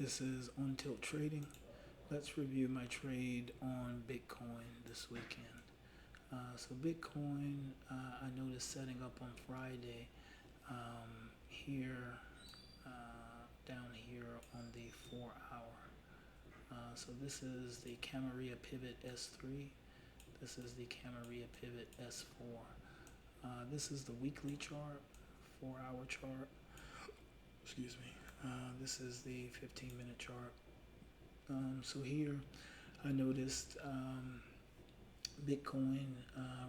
This is On Tilt Trading. Let's review my trade on Bitcoin this weekend. So Bitcoin, I noticed setting up on Friday here, down here on the 4 hour. So this is the Camarilla Pivot S3. This is the Camarilla Pivot S4. This is the weekly chart, 4 hour chart. Excuse me. This is the 15-minute chart. So here I noticed Bitcoin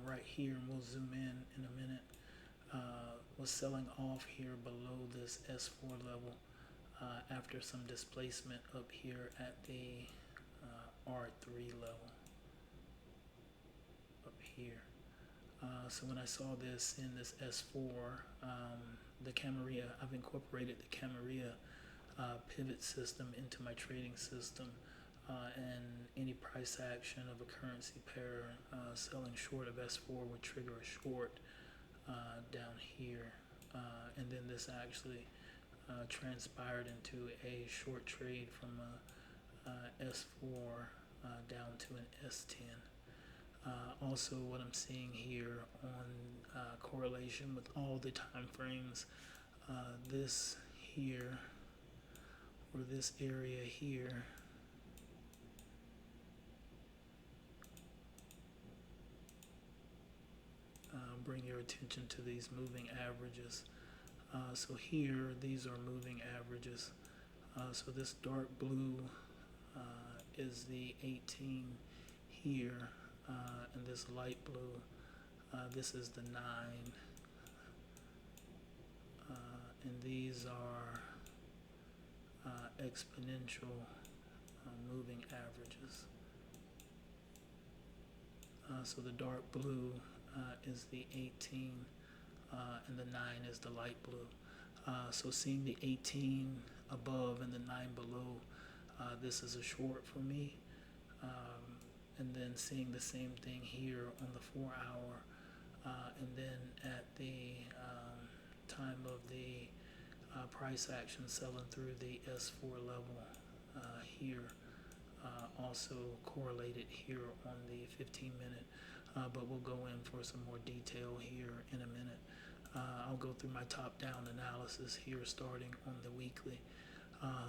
right here, and we'll zoom in a minute, was selling off here below this S4 level after some displacement up here at the R3 level up here. So when I saw this in this S4, the Camarilla, I've incorporated the Camarilla pivot system into my trading system, and any price action of a currency pair selling short of S4 would trigger a short down here, and then this actually transpired into a short trade from a S4 down to an S10. Also, what I'm seeing here on correlation with all the time frames, this here, or this area here, bring your attention to these moving averages. So here, these are moving averages. So this dark blue is the 18 here, and this light blue, this is the 9. And these are exponential moving averages. So the dark blue is the 18, and the 9 is the light blue. So seeing the 18 above and the 9 below, this is a short for me. And then seeing the same thing here on the 4 hour, and then at the time of the price action selling through the S4 level here, also correlated here on the 15-minute, but we'll go in for some more detail here in a minute. I'll go through my top-down analysis here starting on the weekly.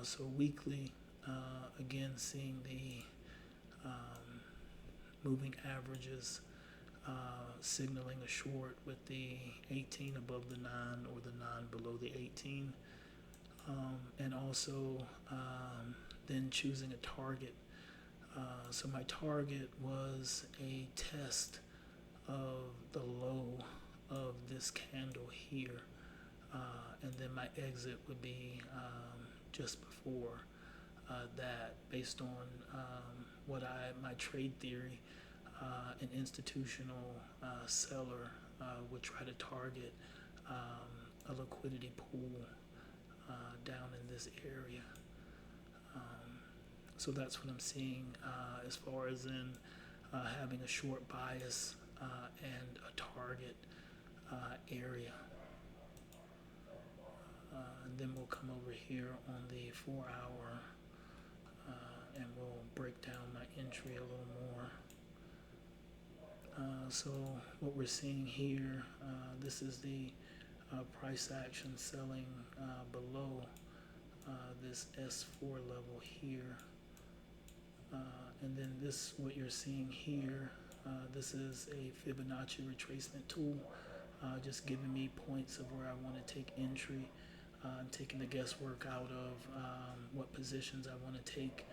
So weekly, again, seeing the moving averages signaling a short with the 18 above the 9 or the 9 below the 18, and also then choosing a target. So my target was a test of the low of this candle here, and then my exit would be just before that, based on what my trade theory, an institutional seller would try to target a liquidity pool down in this area. So that's what I'm seeing as far as in having a short bias and a target area. And then we'll come over here on the 4 hour and we'll break down my entry a little more. So what we're seeing here, this is the price action selling below this S4 level here. And then this, what you're seeing here, this is a Fibonacci retracement tool, just giving me points of where I want to take entry. I'm taking the guesswork out of what positions I want to take.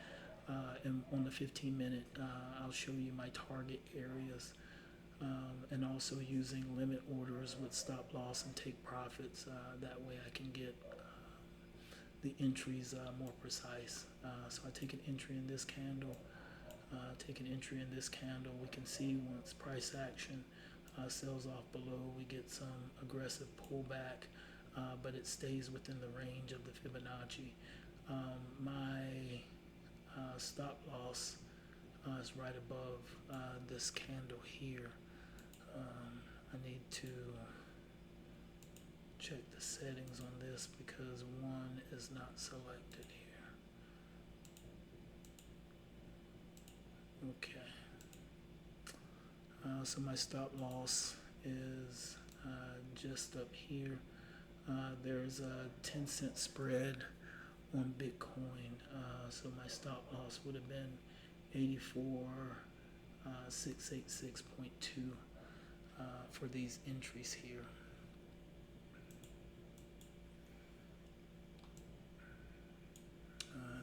And on the 15-minute, I'll show you my target areas, and also using limit orders with stop loss and take profits. That way I can get the entries more precise. So I take an entry in this candle, take an entry in this candle. We can see once price action sells off below, we get some aggressive pullback, but it stays within the range of the Fibonacci. My stop loss is right above this candle here. I need to check the settings on this because one is not selected here. So my stop loss is just up here. There's a 10-cent spread on Bitcoin. So my stop loss would have been 84,686.2 for these entries here.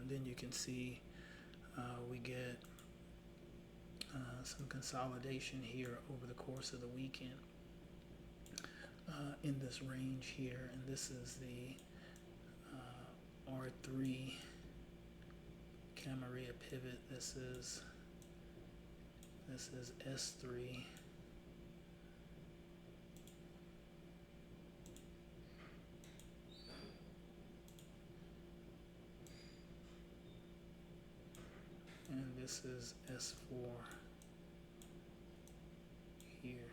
Then you can see we get some consolidation here over the course of the weekend in this range here, and this is the R3 Camarilla pivot. This is S3. And this is S4 here.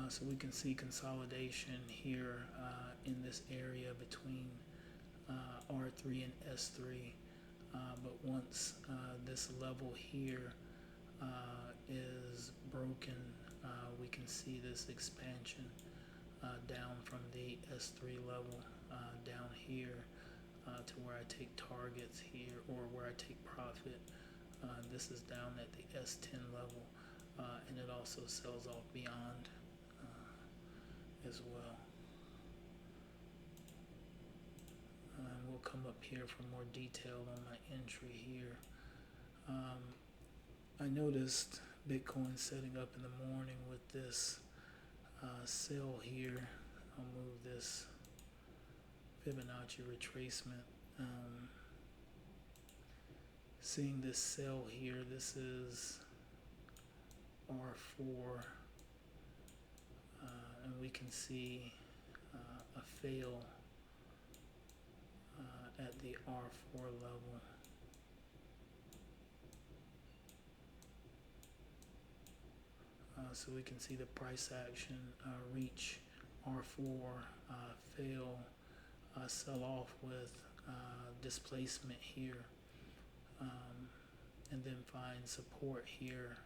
So we can see consolidation here in this area between R3 and S3. But once this level here is broken, we can see this expansion down from the S3 level down here to where I take targets here, or where I take profit. This is down at the S10 level, and it also sells off beyond as well. We'll come up here for more detail on my entry here. I noticed Bitcoin setting up in the morning with this sell here. I'll move this Fibonacci retracement. Seeing this sell here, this is R4, and we can see a fail at the R4 level. So we can see the price action reach R4, fail, sell off with displacement here, and then find support here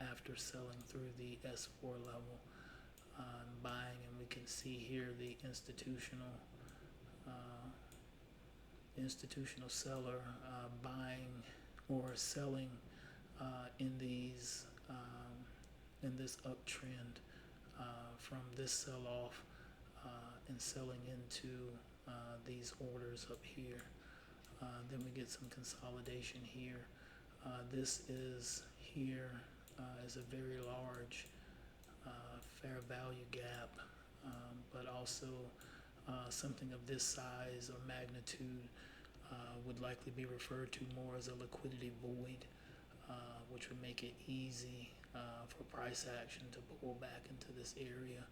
after selling through the S4 level, buying, and we can see here the institutional seller buying or selling in these in this uptrend from this sell-off and selling into these orders up here. Then we get some consolidation here. This is here is a very large fair value gap, but also something of this size or magnitude would likely be referred to more as a liquidity void, which would make it easy for price action to pull back into this area.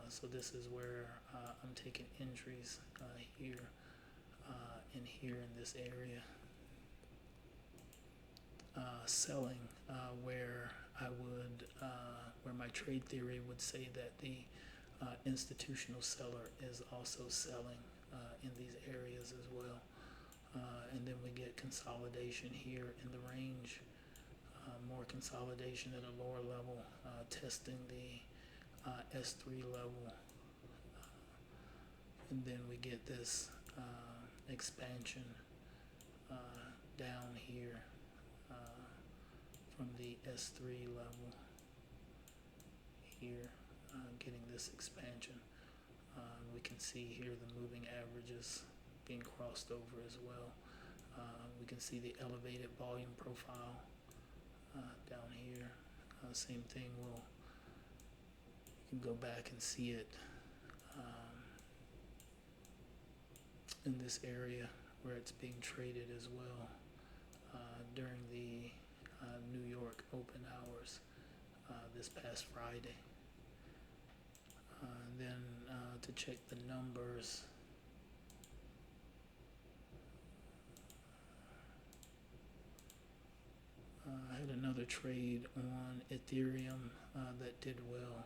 So this is where I'm taking entries here and here in this area. Selling where I would, where my trade theory would say that the institutional seller is also selling in these areas as well. And then we get consolidation here in the range, more consolidation at a lower level, testing the S3 level, and then we get this expansion down here from the S3 level here, getting this expansion. We can see here the moving averages being crossed over as well. We can see the elevated volume profile down here. Same thing, you can go back and see it in this area where it's being traded as well during the New York open hours this past Friday. And then to check the numbers, I had another trade on Ethereum that did well,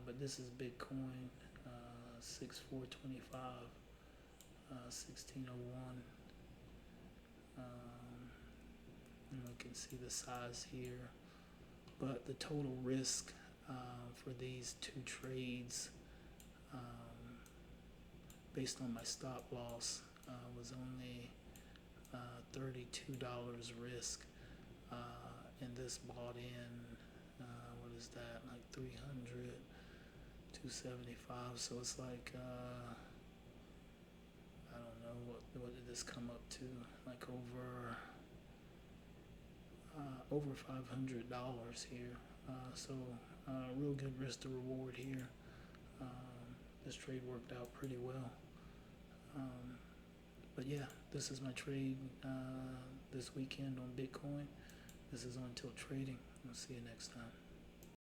but this is Bitcoin, 6425, 1601. And we can see the size here, but the total risk for these two trades, based on my stop loss, was only $32 risk, and this bought in, what is that, like 300, 275, so it's like, I don't know, what did this come up to, like over $500 here, so real good risk to reward here. This trade worked out pretty well. But yeah, this is my trade this weekend on Bitcoin. This is On Tilt Trading. I'll see you next time.